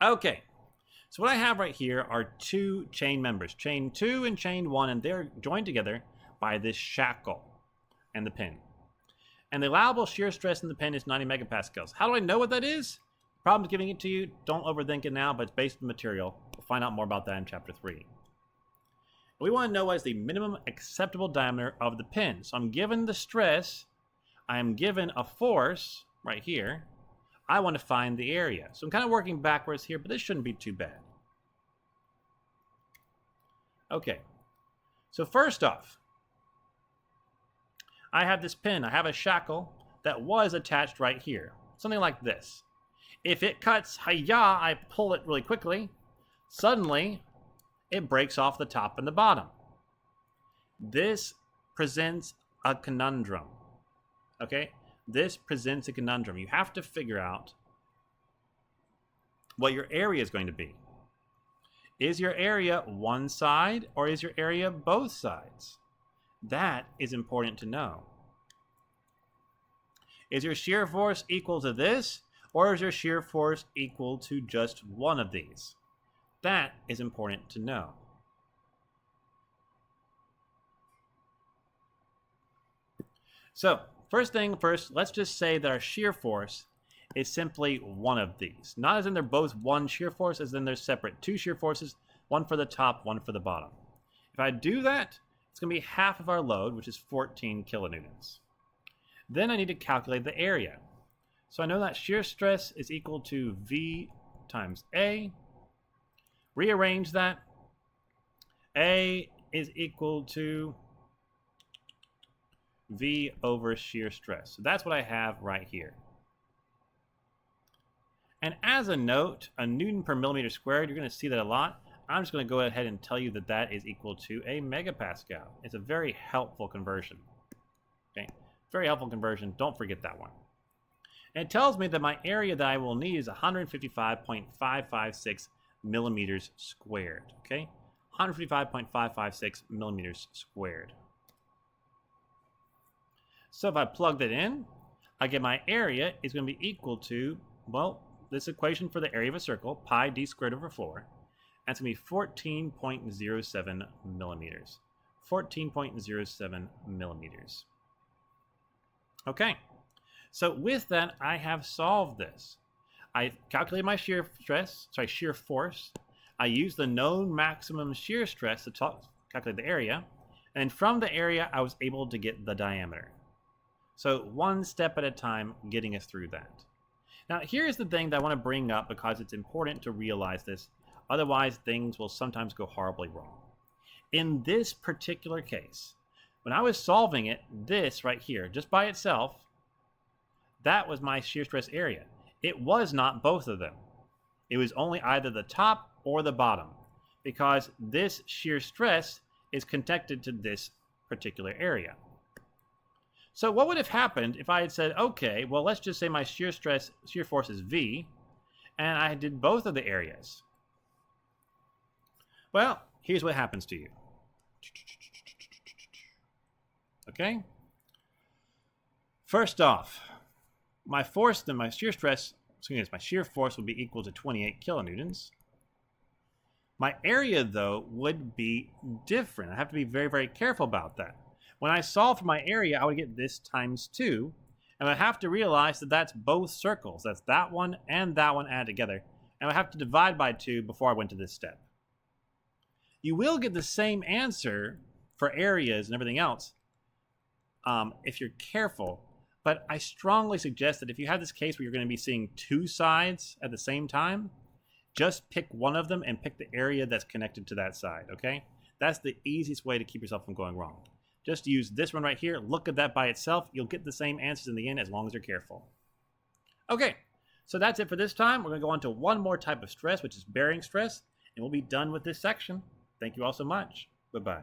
Okay, so what I have right here are two chain members, chain 2 and chain 1, and they're joined together by this shackle and the pin. And the allowable shear stress in the pin is 90 megapascals. How do I know what that is? Problem's giving it to you. Don't overthink it now, but it's based on the material. We'll find out more about that in chapter 3. We want to know what is the minimum acceptable diameter of the pin. So I'm given the stress. I am given a force right here. I want to find the area. So I'm kind of working backwards here, but this shouldn't be too bad. Okay. So first off, I have this pin. I have a shackle that was attached right here. Something like this. If it cuts, hi-ya, I pull it really quickly. Suddenly, it breaks off the top and the bottom. This presents a conundrum. Okay? This presents a conundrum. You have to figure out what your area is going to be. Is your area one side or is your area both sides? That is important to know. Is your shear force equal to this, or is your shear force equal to just one of these? That is important to know. So, first thing first, let's just say that our shear force is simply one of these. Not as in they're both one shear force, as in they're separate. Two shear forces, one for the top, one for the bottom. If I do that, it's going to be half of our load, which is 14 kilonewtons. Then I need to calculate the area. So I know that shear stress is equal to V times A. Rearrange that. A is equal to V over shear stress. So that's what I have right here. And as a note, a Newton per millimeter squared, you're going to see that a lot. I'm just going to go ahead and tell you that that is equal to a megapascal. It's a very helpful conversion. Okay, very helpful conversion. Don't forget that one. And it tells me that my area that I will need is 155.556 millimeters squared. Okay, 155.556 millimeters squared. So if I plug that in, I get my area is going to be equal to, well, this equation for the area of a circle, pi d squared over 4. That's going to be 14.07 millimeters. 14.07 millimeters. Okay, so with that, I have solved this. I calculated my shear force. I used the known maximum shear stress to calculate the area. And from the area, I was able to get the diameter. So one step at a time, getting us through that. Now, here's the thing that I want to bring up because it's important to realize this. Otherwise, things will sometimes go horribly wrong. In this particular case, when I was solving it, this right here, just by itself, that was my shear stress area. It was not both of them. It was only either the top or the bottom, because this shear stress is connected to this particular area. So what would have happened if I had said, okay, well, let's just say my shear force is V, and I did both of the areas? Well, here's what happens to you. Okay? First off, my force, then my shear stress, my shear force would be equal to 28 kilonewtons. My area, though, would be different. I have to be very, very careful about that. When I solve for my area, I would get this times 2. And I have to realize that that's both circles. That's that one and that one added together. And I have to divide by 2 before I went to this step. You will get the same answer for areas and everything else if you're careful. But I strongly suggest that if you have this case where you're going to be seeing two sides at the same time, just pick one of them and pick the area that's connected to that side, okay? That's the easiest way to keep yourself from going wrong. Just use this one right here. Look at that by itself. You'll get the same answers in the end as long as you're careful. Okay, so that's it for this time. We're going to go on to one more type of stress, which is bearing stress, and we'll be done with this section. Thank you all so much. Bye-bye.